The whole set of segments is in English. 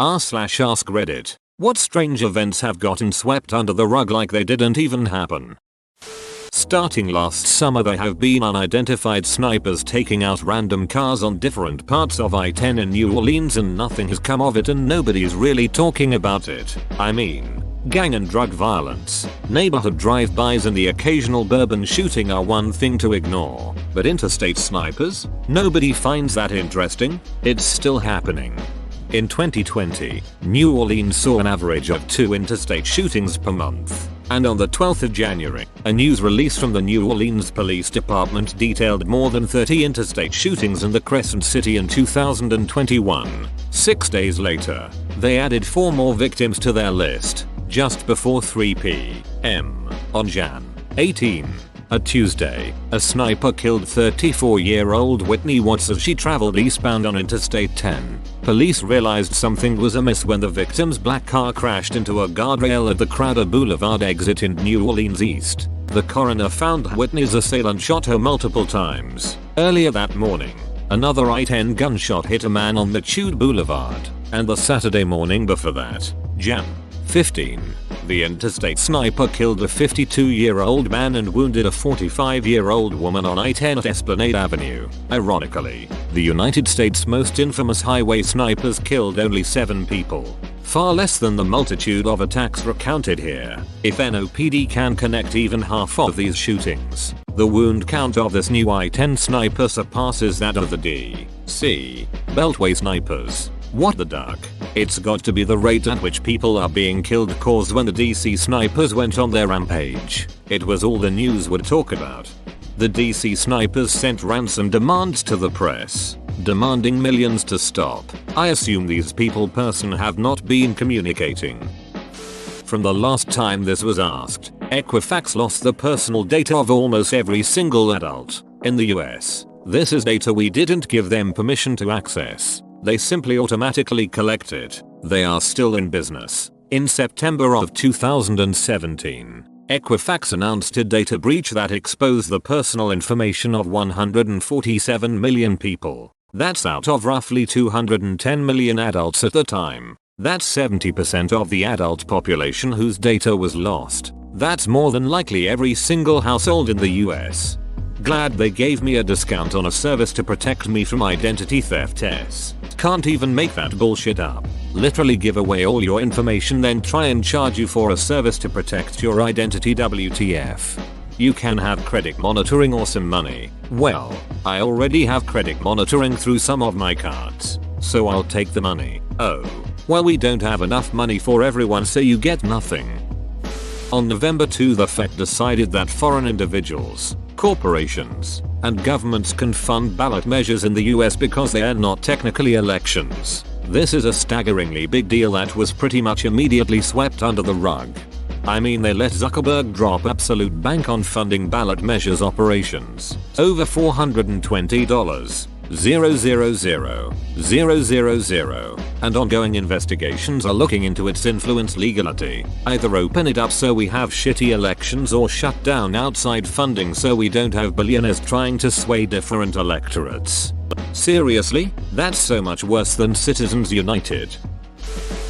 r/ask Reddit. What strange events have gotten swept under the rug like they didn't even happen? Starting last summer, there have been unidentified snipers taking out random cars on different parts of I-10 in New Orleans, and nothing has come of it, and nobody's really talking about it. I mean, gang and drug violence, neighborhood drive-bys and the occasional bourbon shooting are one thing to ignore, but interstate snipers? Nobody finds that interesting? It's still happening. In 2020, New Orleans saw an average of 2 interstate shootings per month. And on the 12th of January, a news release from the New Orleans Police Department detailed more than 30 interstate shootings in the Crescent City in 2021. 6 days later, they added 4 more victims to their list, just before 3 p.m. on Jan. 18. A Tuesday, a sniper killed 34-year-old Whitney Watts as she traveled eastbound on Interstate 10. Police realized something was amiss when the victim's black car crashed into a guardrail at the Crowder Boulevard exit in New Orleans East. The coroner found Whitney's assailant shot her multiple times. Earlier that morning, another I-10 gunshot hit a man on Matude Boulevard, and the Saturday morning before that, Jan. 15. The interstate sniper killed a 52-year-old man and wounded a 45-year-old woman on I-10 at Esplanade Avenue. Ironically, the United States' most infamous highway snipers killed only 7 people. Far less than the multitude of attacks recounted here. If NOPD can connect even half of these shootings, the wound count of this new I-10 sniper surpasses that of the D.C. Beltway snipers. What the duck? It's got to be the rate at which people are being killed, cause when the DC snipers went on their rampage, it was all the news would talk about. The DC snipers sent ransom demands to the press, demanding millions to stop. I assume these people have not been communicating. From the last time this was asked, Equifax lost the personal data of almost every single adult in the US. This is data we didn't give them permission to access. They simply automatically collect it. They are still in business. In September of 2017, Equifax announced a data breach that exposed the personal information of 147 million people. That's out of roughly 210 million adults at the time. That's 70% of the adult population whose data was lost. That's more than likely every single household in the US. Glad they gave me a discount on a service to protect me from identity theft tests. Can't even make that bullshit up. Literally give away all your information then try and charge you for a service to protect your identity. WTF. You can have credit monitoring or some money. Well, I already have credit monitoring through some of my cards, so I'll take the money. Oh, well, we don't have enough money for everyone, so you get nothing. On November 2, the Fed decided that foreign individuals, corporations, and governments can fund ballot measures in the US because they are not technically elections. This is a staggeringly big deal that was pretty much immediately swept under the rug. I mean, they let Zuckerberg drop absolute bank on funding ballot measures operations. Over $420. 000 and ongoing investigations are looking into its influence legality. Either open it up so we have shitty elections, or shut down outside funding so we don't have billionaires trying to sway different electorates. Seriously? That's so much worse than Citizens United.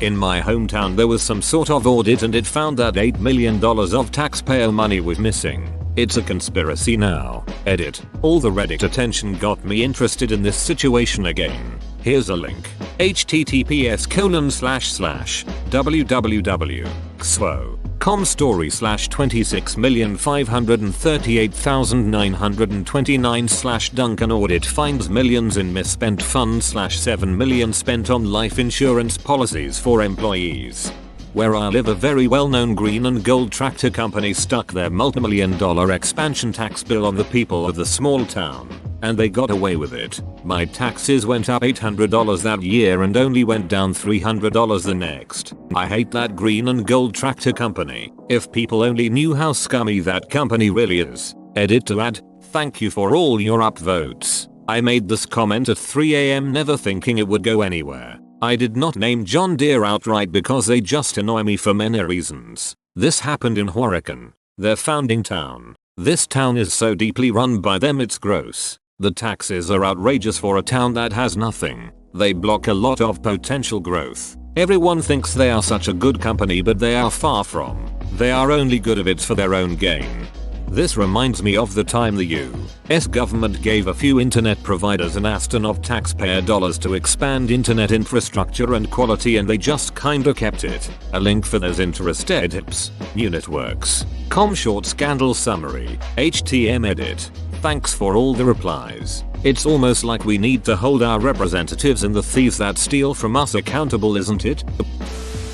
In my hometown there was some sort of audit and it found that $8 million of taxpayer money was missing. It's a conspiracy now. Edit. All the Reddit attention got me interested in this situation again. Here's a link. https://www.xwo.com story/26,538,929 Duncan audit finds millions in misspent funds /7 million spent on life insurance policies for employees. Where I live, a very well-known green and gold tractor company stuck their multi-million-dollar expansion tax bill on the people of the small town, and they got away with it. My taxes went up $800 that year and only went down $300 the next. I hate that green and gold tractor company. If people only knew how scummy that company really is. Edit to add, thank you for all your upvotes. I made this comment at 3 AM never thinking it would go anywhere. I did not name John Deere outright because they just annoy me for many reasons. This happened in Horicon, their founding town. This town is so deeply run by them it's gross. The taxes are outrageous for a town that has nothing. They block a lot of potential growth. Everyone thinks they are such a good company, but they are far from. They are only good if it's for their own gain. This reminds me of the time the US government gave a few internet providers an aston of taxpayer dollars to expand internet infrastructure and quality, and they just kinda kept it. A link for those Interstate tips. New networks. Com short scandal summary. HTM edit. Thanks for all the replies. It's almost like we need to hold our representatives and the thieves that steal from us accountable, isn't it?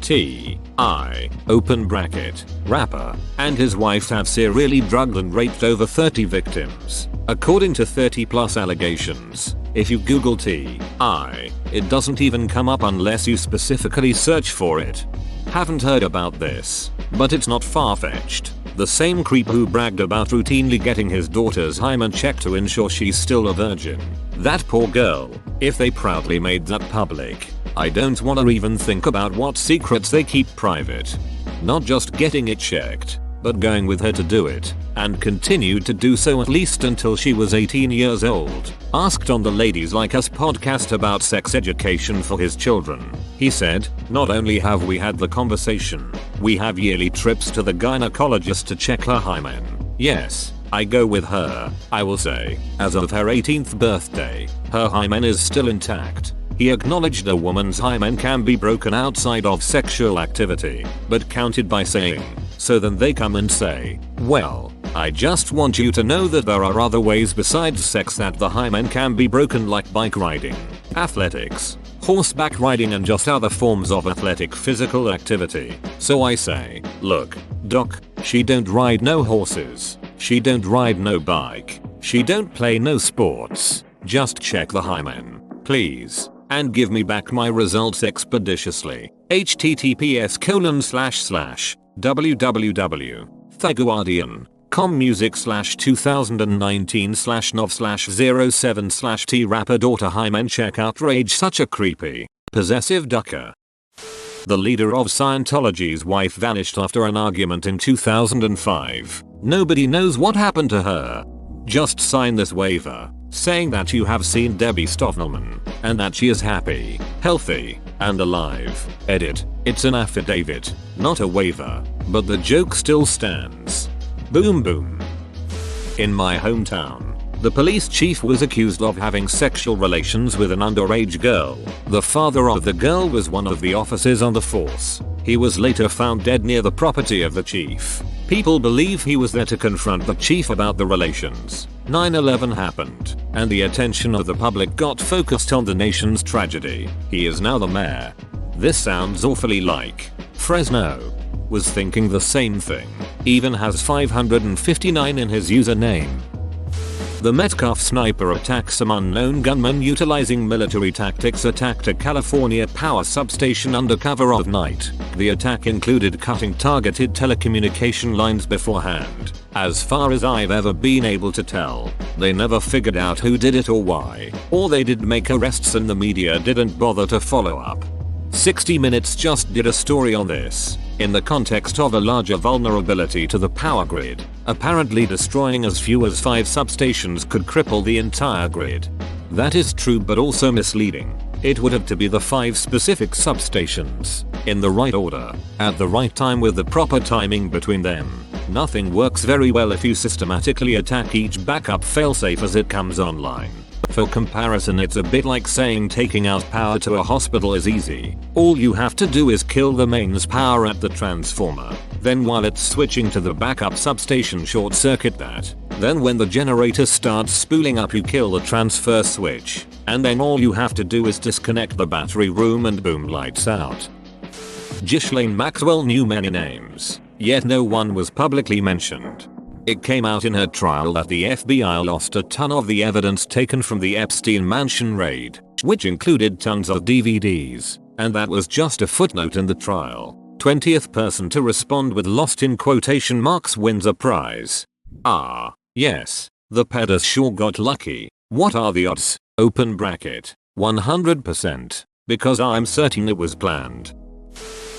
T.I. open bracket, rapper, and his wife have serially drugged and raped over 30 victims, according to 30+ allegations. If you Google T.I., it doesn't even come up unless you specifically search for it. Haven't heard about this, but it's not far-fetched. The same creep who bragged about routinely getting his daughter's hymen checked to ensure she's still a virgin. That poor girl, if they proudly made that public. I don't wanna even think about what secrets they keep private. Not just getting it checked, but going with her to do it, and continued to do so at least until she was 18 years old. Asked on the Ladies Like Us podcast about sex education for his children, he said, "Not only have we had the conversation, we have yearly trips to the gynecologist to check her hymen. Yes, I go with her. I will say, as of her 18th birthday, her hymen is still intact." He acknowledged a woman's hymen can be broken outside of sexual activity, but counted by saying, so then they come and say, well, I just want you to know that there are other ways besides sex that the hymen can be broken, like bike riding, athletics, horseback riding, and just other forms of athletic physical activity. So I say, look, doc, she don't ride no horses, she don't ride no bike, she don't play no sports, just check the hymen, please. And give me back my results expeditiously. https://www.theguardian.com music/2019/nov/07/t rapper daughter hymen check outrage, such a creepy, possessive ducker. The leader of Scientology's wife vanished after an argument in 2005. Nobody knows what happened to her. Just sign this waiver, saying that you have seen Debbie Stoffelman, and that she is happy, healthy, and alive. Edit. It's an affidavit, not a waiver, but the joke still stands. Boom boom. In my hometown, the police chief was accused of having sexual relations with an underage girl. The father of the girl was one of the officers on the force. He was later found dead near the property of the chief. People believe he was there to confront the chief about the relations. 9/11 happened, and the attention of the public got focused on the nation's tragedy. He is now the mayor. This sounds awfully like Fresno. Was thinking the same thing. Even has 559 in his username. The Metcalf sniper attack. Some unknown gunman utilizing military tactics attacked a California power substation under cover of night. The attack included cutting targeted telecommunication lines beforehand. As far as I've ever been able to tell, they never figured out who did it or why. Or they did make arrests and the media didn't bother to follow up. 60 Minutes just did a story on this, in the context of a larger vulnerability to the power grid. Apparently destroying as few as 5 substations could cripple the entire grid. That is true, but also misleading. It would have to be the 5 specific substations, in the right order, at the right time with the proper timing between them. Nothing works very well if you systematically attack each backup failsafe as it comes online. For comparison, it's a bit like saying taking out power to a hospital is easy. All you have to do is kill the mains power at the transformer. Then while it's switching to the backup substation, short circuit that. Then when the generator starts spooling up, you kill the transfer switch. And then all you have to do is disconnect the battery room and boom, lights out. Ghislaine Maxwell knew many names, yet no one was publicly mentioned. It came out in her trial that the FBI lost a ton of the evidence taken from the Epstein mansion raid, which included tons of DVDs, and that was just a footnote in the trial. 20th person to respond with "lost" in quotation marks wins a prize. Ah, yes, the pedos sure got lucky. What are the odds? Open bracket. 100%, because I'm certain it was planned.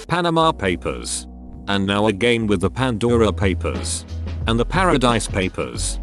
Panama Papers. And now again with the Pandora Papers. And the Paradise Papers.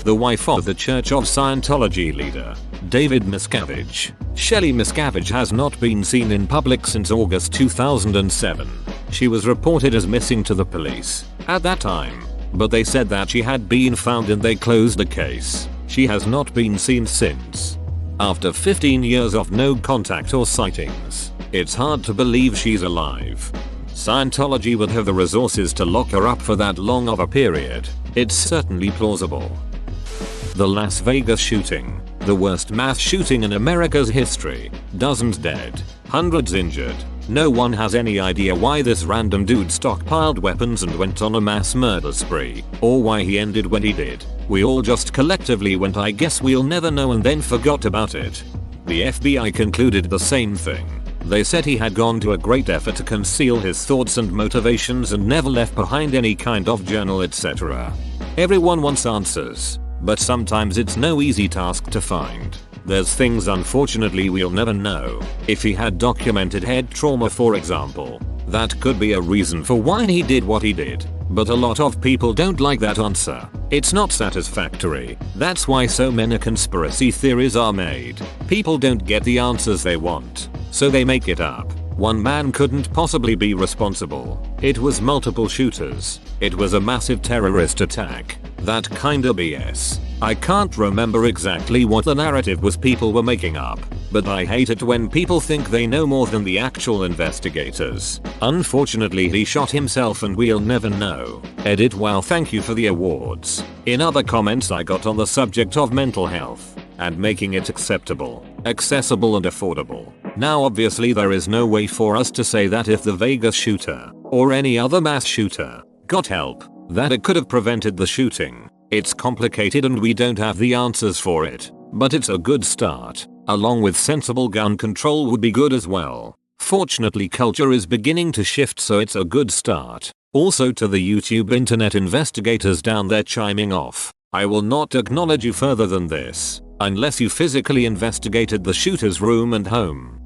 The wife of the Church of Scientology leader, David Miscavige. Shelley Miscavige has not been seen in public since August 2007. She was reported as missing to the police at that time, but they said that she had been found and they closed the case. She has not been seen since. After 15 years of no contact or sightings, it's hard to believe she's alive. Scientology would have the resources to lock her up for that long of a period. It's certainly plausible. The Las Vegas shooting, the worst mass shooting in America's history. Dozens dead, hundreds injured. No one has any idea why this random dude stockpiled weapons and went on a mass murder spree, or why he ended when he did. We all just collectively went, I guess we'll never know, and then forgot about it. The FBI concluded the same thing. They said he had gone to a great effort to conceal his thoughts and motivations and never left behind any kind of journal, etc. Everyone wants answers, but sometimes it's no easy task to find. There's things unfortunately we'll never know. If he had documented head trauma, for example, that could be a reason for why he did what he did. But a lot of people don't like that answer. It's not satisfactory. That's why so many conspiracy theories are made. People don't get the answers they want, so they make it up. One man couldn't possibly be responsible. It was multiple shooters. It was a massive terrorist attack. That kinda BS. I can't remember exactly what the narrative was people were making up, but I hate it when people think they know more than the actual investigators. Unfortunately, he shot himself and we'll never know. Edit. Wow, thank you for the awards. In other comments I got on the subject of mental health and making it acceptable, accessible and affordable. Now obviously there is no way for us to say that if the Vegas shooter or any other mass shooter got help, that it could have prevented the shooting. It's complicated and we don't have the answers for it, but it's a good start. Along with sensible gun control would be good as well. Fortunately, culture is beginning to shift, so it's a good start. Also, to the YouTube internet investigators down there chiming off, I will not acknowledge you further than this, unless you physically investigated the shooter's room and home.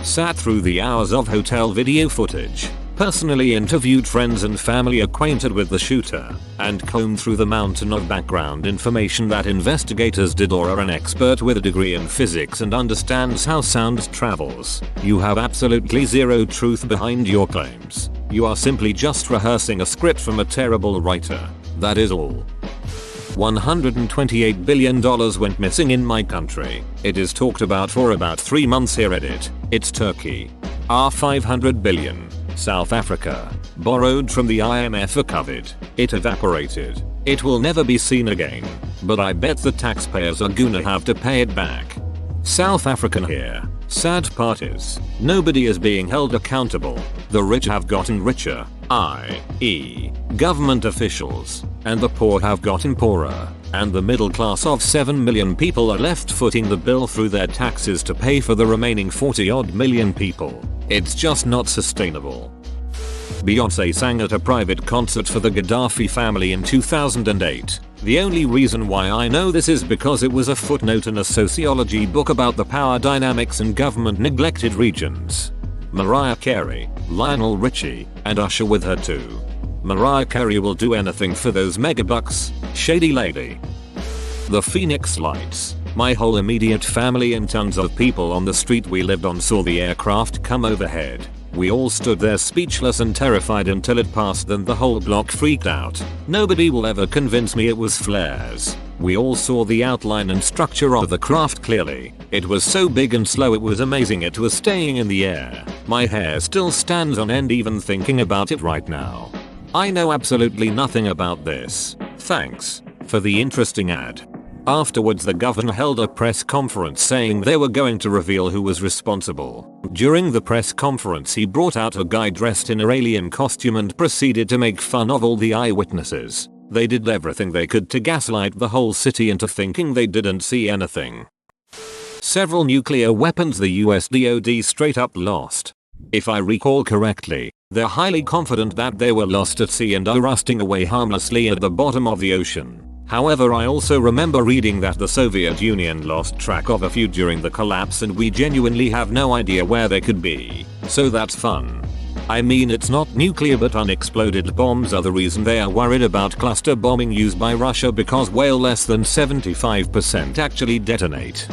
Sat through the hours of hotel video footage, personally interviewed friends and family acquainted with the shooter, and combed through the mountain of background information that investigators did, or are an expert with a degree in physics and understands how sound travels. You have absolutely zero truth behind your claims. You are simply just rehearsing a script from a terrible writer. That is all. $128 billion went missing in my country. It is talked about for about 3 months here. Edit. It's Turkey. $500 billion. South Africa. Borrowed from the IMF for COVID. It evaporated. It will never be seen again. But I bet the taxpayers are gonna have to pay it back. South African here. Sad part is, nobody is being held accountable. The rich have gotten richer, i.e., government officials, and the poor have gotten poorer, and the middle class of 7 million people are left footing the bill through their taxes to pay for the remaining 40 odd million people. It's just not sustainable. Beyonce sang at a private concert for the Gaddafi family in 2008. The only reason why I know this is because it was a footnote in a sociology book about the power dynamics in government-neglected regions. Mariah Carey, Lionel Richie, and Usher with her too. Mariah Carey will do anything for those megabucks, shady lady. The Phoenix Lights. My whole immediate family and tons of people on the street we lived on saw the aircraft come overhead. We all stood there speechless and terrified until it passed, then the whole block freaked out. Nobody will ever convince me it was flares. We all saw the outline and structure of the craft clearly. It was so big and slow, it was amazing. It was staying in the air. My hair still stands on end even thinking about it right now. I know absolutely nothing about this. Thanks for the interesting ad. Afterwards, the governor held a press conference saying they were going to reveal who was responsible. During the press conference, he brought out a guy dressed in an alien costume and proceeded to make fun of all the eyewitnesses. They did everything they could to gaslight the whole city into thinking they didn't see anything. Several nuclear weapons the US DoD straight up lost. If I recall correctly, they're highly confident that they were lost at sea and are rusting away harmlessly at the bottom of the ocean. However, I also remember reading that the Soviet Union lost track of a few during the collapse and we genuinely have no idea where they could be. So that's fun. I mean, it's not nuclear, but unexploded bombs are the reason they are worried about cluster bombing used by Russia, because way less than 75% actually detonate.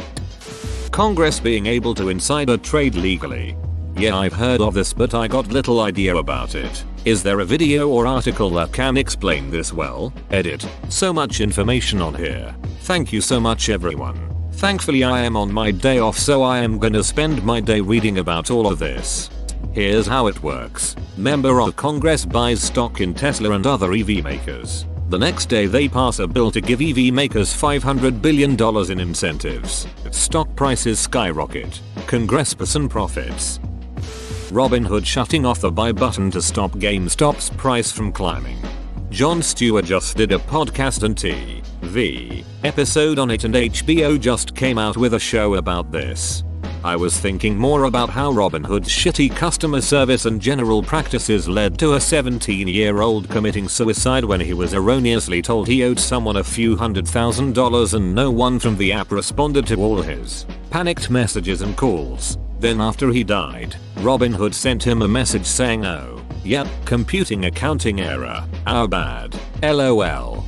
Congress being able to insider trade legally. Yeah, I've heard of this, but I got little idea about it. Is there a video or article that can explain this well? Edit. So much information on here. Thank you so much, everyone. Thankfully I am on my day off, so I am gonna spend my day reading about all of this. Here's how it works. Member of Congress buys stock in Tesla and other EV makers. The next day they pass a bill to give EV makers $500 billion in incentives. Stock prices skyrocket. Congressperson profits. Robinhood shutting off the buy button to stop GameStop's price from climbing. Jon Stewart just did a podcast and TV episode on it, and HBO just came out with a show about this. I was thinking more about how Robinhood's shitty customer service and general practices led to a 17-year-old committing suicide when he was erroneously told he owed someone a few $100,000 and no one from the app responded to all his panicked messages and calls. Then after he died, Robinhood sent him a message saying, "Oh, yep, computing accounting error. Our bad. LOL."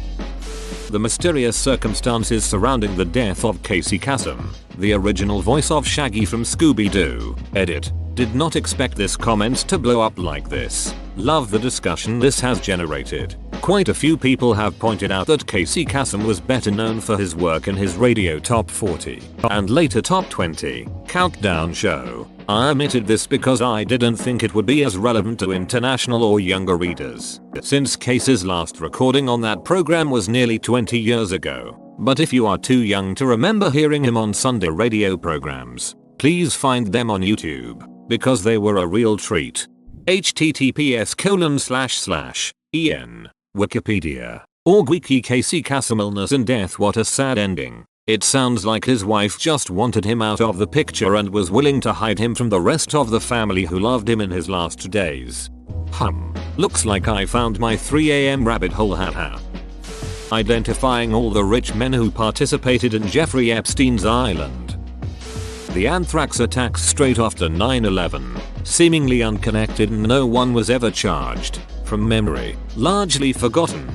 The mysterious circumstances surrounding the death of Casey Kasem, the original voice of Shaggy from Scooby-Doo. Edit. Did not expect this comment to blow up like this. Love the discussion this has generated. Quite a few people have pointed out that Casey Kasem was better known for his work in his radio Top 40 and later Top 20 countdown show. I omitted this because I didn't think it would be as relevant to international or younger readers, since Casey's last recording on that program was nearly 20 years ago. But if you are too young to remember hearing him on Sunday radio programs, please find them on YouTube, because they were a real treat. https://en Wikipedia.org Wiki Casey Kasem illness and death. What a sad ending. It sounds like his wife just wanted him out of the picture and was willing to hide him from the rest of the family who loved him in his last days. Looks like I found my 3 AM rabbit hole, haha. Identifying all the rich men who participated in Jeffrey Epstein's island. The anthrax attacks straight after 9/11, seemingly unconnected and no one was ever charged. From memory, largely forgotten.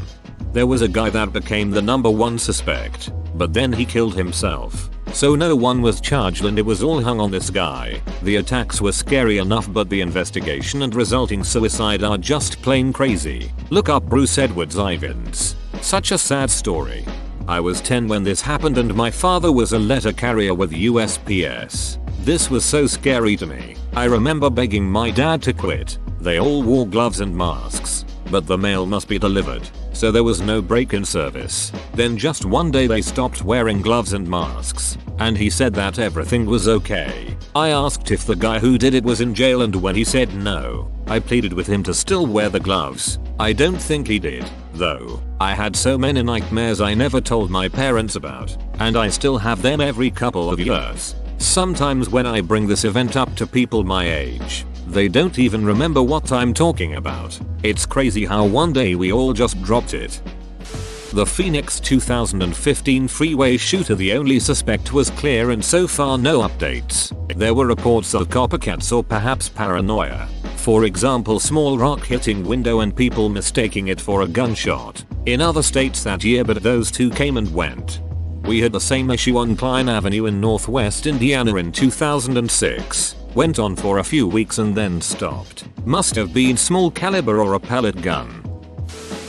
There was a guy that became the #1 suspect, but then he killed himself. So no one was charged and it was all hung on this guy. The attacks were scary enough, but the investigation and resulting suicide are just plain crazy. Look up Bruce Edwards Ivins. Such a sad story. I was 10 when this happened and my father was a letter carrier with USPS. This was so scary to me. I remember begging my dad to quit. They all wore gloves and masks, but the mail must be delivered, so there was no break-in service. Then just one day they stopped wearing gloves and masks, and he said that everything was okay. I asked if the guy who did it was in jail, and when he said no, I pleaded with him to still wear the gloves. I don't think he did, though. I had so many nightmares I never told my parents about, and I still have them every couple of years. Sometimes when I bring this event up to people my age, they don't even remember what I'm talking about. It's crazy how one day we all just dropped it. The Phoenix 2015 freeway shooter, the only suspect was clear and so far no updates. There were reports of copycats or perhaps paranoia. For example, small rock hitting window and people mistaking it for a gunshot in other states that year, but those two came and went. We had the same issue on Klein Avenue in Northwest Indiana in 2006. Went on for a few weeks and then stopped. Must have been small caliber or a pellet gun.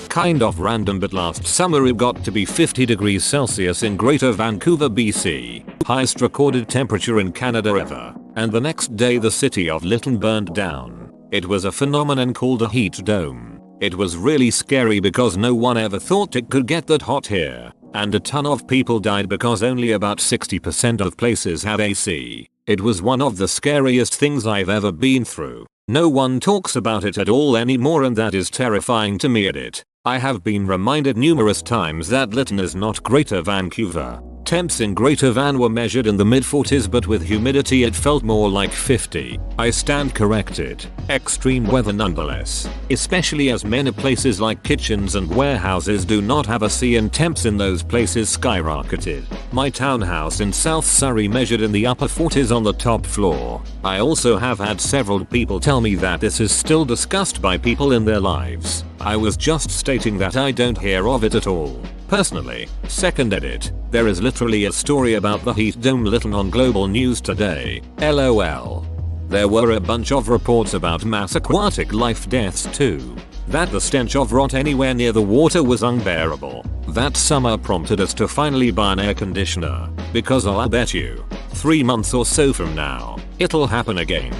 Kind of random, but last summer it got to be 50 degrees Celsius in Greater Vancouver, BC. Highest recorded temperature in Canada ever. And the next day the city of Lytton burned down. It was a phenomenon called a heat dome. It was really scary because no one ever thought it could get that hot here. And a ton of people died because only about 60% of places had AC. It was one of the scariest things I've ever been through. No one talks about it at all anymore, and that is terrifying to me. Edit. I have been reminded numerous times that Lytton is not Greater Vancouver. Temps in Greater Van were measured in the mid-40s, but with humidity it felt more like 50. I stand corrected. Extreme weather nonetheless, especially as many places like kitchens and warehouses do not have AC and temps in those places skyrocketed. My townhouse in South Surrey measured in the upper 40s on the top floor. I also have had several people tell me that this is still discussed by people in their lives. I was just stating that I don't hear of it at all. Personally. Second edit. There is literally a story about the heat dome Lytton on Global News today. LOL. There were a bunch of reports about mass aquatic life deaths too. That the stench of rot anywhere near the water was unbearable. That summer prompted us to finally buy an air conditioner. Because I'll bet you, 3 months or so from now, it'll happen again.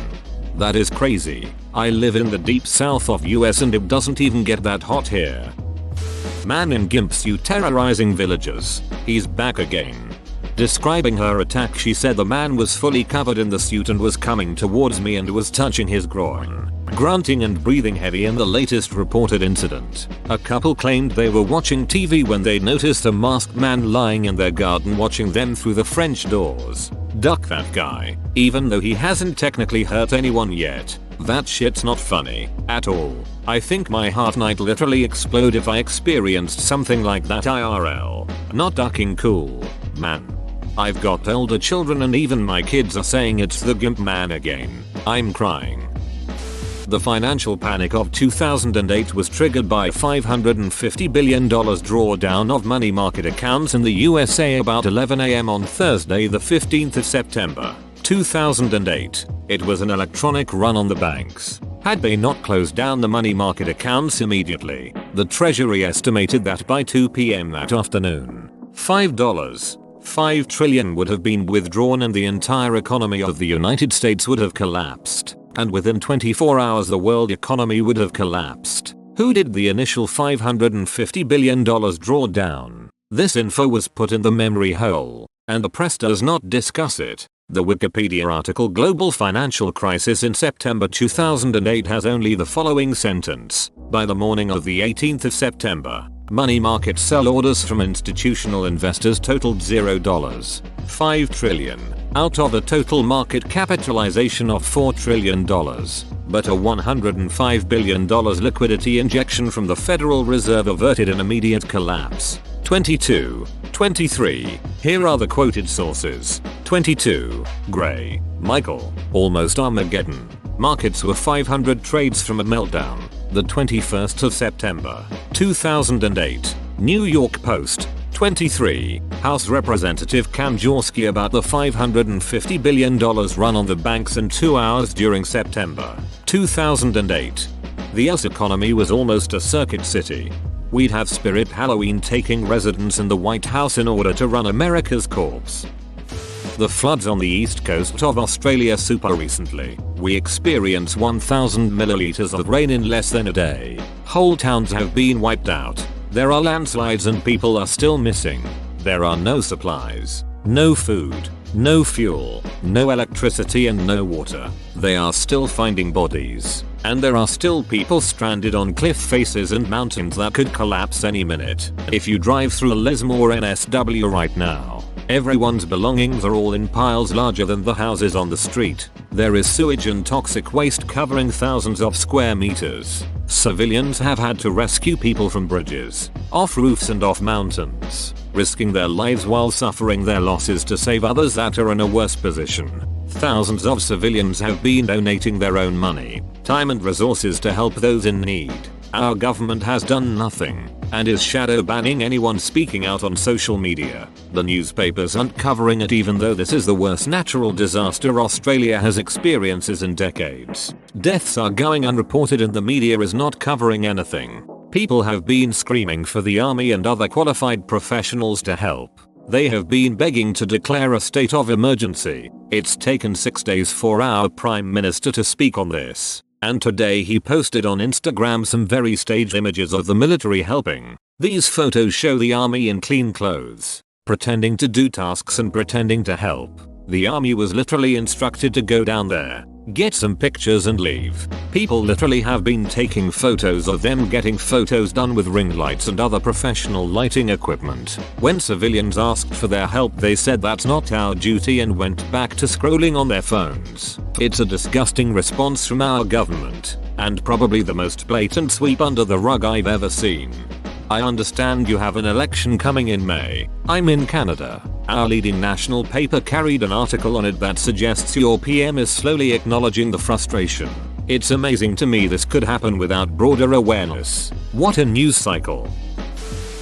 That is crazy. I live in the deep south of US and it doesn't even get that hot here. Man in gimp suit terrorizing villagers. He's back again. Describing her attack, she said the man was fully covered in the suit and was coming towards me and was touching his groin, grunting and breathing heavy in the latest reported incident. A couple claimed they were watching TV when they noticed a masked man lying in their garden watching them through the French doors. Duck that guy, even though he hasn't technically hurt anyone yet. That shit's not funny at all. I think my heart might literally explode if I experienced something like that IRL. Not ducking cool, man. I've got older children and even my kids are saying it's the gimp man again. I'm crying. The financial panic of 2008 was triggered by $550 billion drawdown of money market accounts in the USA about 11 AM on Thursday the 15th of September, 2008. It was an electronic run on the banks. Had they not closed down the money market accounts immediately, the Treasury estimated that by 2 PM that afternoon, $5 trillion would have been withdrawn and the entire economy of the United States would have collapsed. And within 24 hours the world economy would have collapsed. Who did the initial $550 billion draw down? This info was put in the memory hole, and the press does not discuss it. The Wikipedia article Global Financial Crisis in September 2008 has only the following sentence. By the morning of the 18th of September, money market sell orders from institutional investors totaled $5 trillion, out of a total market capitalization of $4 trillion. But a $105 billion liquidity injection from the Federal Reserve averted an immediate collapse. 22. 23. Here are the quoted sources. 22. Gray, Michael. Almost Armageddon. Markets were 500 trades from a meltdown. The 21st of September, 2008. New York Post. 23. House Representative Cam Jorsky about the $550 billion run on the banks in 2 hours during September, 2008. The US economy was almost a circuit city. We'd have Spirit Halloween taking residence in the White House in order to run America's corpse. The floods on the east coast of Australia super recently. We experience 1,000 milliliters of rain in less than a day. Whole towns have been wiped out. There are landslides and people are still missing. There are no supplies, no food, no fuel, no electricity and no water. They are still finding bodies. And there are still people stranded on cliff faces and mountains that could collapse any minute. If you drive through Lismore NSW right now, everyone's belongings are all in piles larger than the houses on the street. There is sewage and toxic waste covering thousands of square meters. Civilians have had to rescue people from bridges, off roofs and off mountains, risking their lives while suffering their losses to save others that are in a worse position. Thousands of civilians have been donating their own money, time and resources to help those in need. Our government has done nothing and is shadow banning anyone speaking out on social media. The newspapers aren't covering it even though this is the worst natural disaster Australia has experienced in decades. Deaths are going unreported and the media is not covering anything. People have been screaming for the army and other qualified professionals to help. They have been begging to declare a state of emergency. It's taken 6 days for our Prime Minister to speak on this. And today he posted on Instagram some very staged images of the military helping. These photos show the army in clean clothes, pretending to do tasks and pretending to help. The army was literally instructed to go down there, get some pictures and leave. People literally have been taking photos of them getting photos done with ring lights and other professional lighting equipment. When civilians asked for their help, they said that's not our duty and went back to scrolling on their phones. It's a disgusting response from our government, and probably the most blatant sweep under the rug I've ever seen. I understand you have an election coming in May. I'm in Canada. Our leading national paper carried an article on it that suggests your PM is slowly acknowledging the frustration. It's amazing to me this could happen without broader awareness. What a news cycle.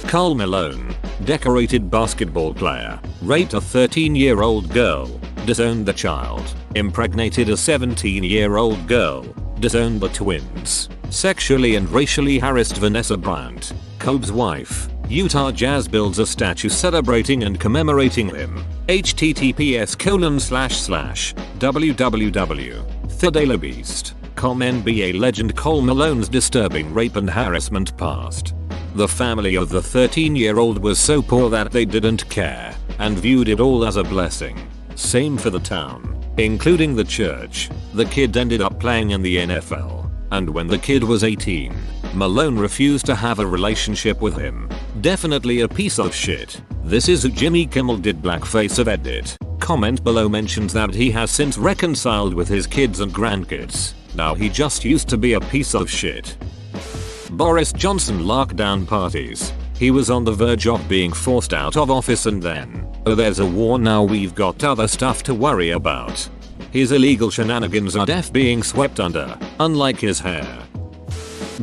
Karl Malone, decorated basketball player, raped a 13-year-old girl, disowned the child, impregnated a 17-year-old girl, disowned the twins, sexually and racially harassed Vanessa Bryant, Kobe's wife. Utah Jazz builds a statue celebrating and commemorating him. https://www.thedailybeast.com NBA legend Karl Malone's disturbing rape and harassment past. The family of the 13-year-old was so poor that they didn't care and viewed it all as a blessing. Same for the town, including the church. The kid ended up playing in the NFL, and when the kid was 18, Malone refused to have a relationship with him. Definitely a piece of shit. This is who Jimmy Kimmel did blackface of edit. Comment below mentions that he has since reconciled with his kids and grandkids. Now he just used to be a piece of shit. Boris Johnson lockdown parties. He was on the verge of being forced out of office and then, oh, there's a war now, we've got other stuff to worry about. His illegal shenanigans are being swept under, unlike his hair.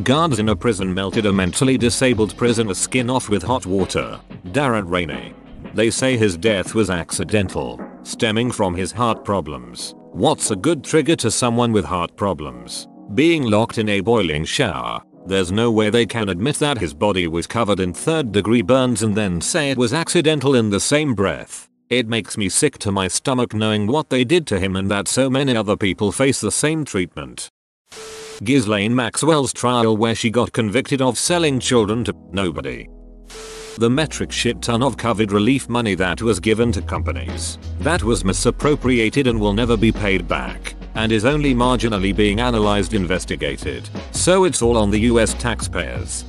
Guards in a prison melted a mentally disabled prisoner's skin off with hot water. Darren Rainey. They say his death was accidental, stemming from his heart problems. What's a good trigger to someone with heart problems? Being locked in a boiling shower. There's no way they can admit that his body was covered in third-degree burns and then say it was accidental in the same breath. It makes me sick to my stomach knowing what they did to him and that so many other people face the same treatment. Ghislaine Maxwell's trial, where she got convicted of selling children to nobody. The metric shit ton of COVID relief money that was given to companies. That was misappropriated and will never be paid back, and is only marginally being investigated. So it's all on the US taxpayers.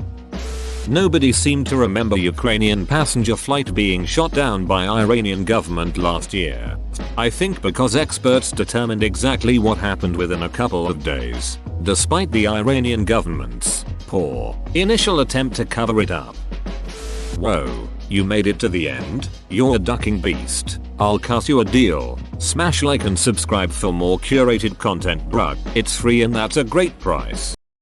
Nobody seemed to remember Ukrainian passenger flight being shot down by Iranian government last year. I think because experts determined exactly what happened within a couple of days, despite the Iranian government's poor initial attempt to cover it up. Whoa, you made it to the end? You're a ducking beast. I'll cut you a deal. Smash like and subscribe for more curated content, bruh. It's free and that's a great price.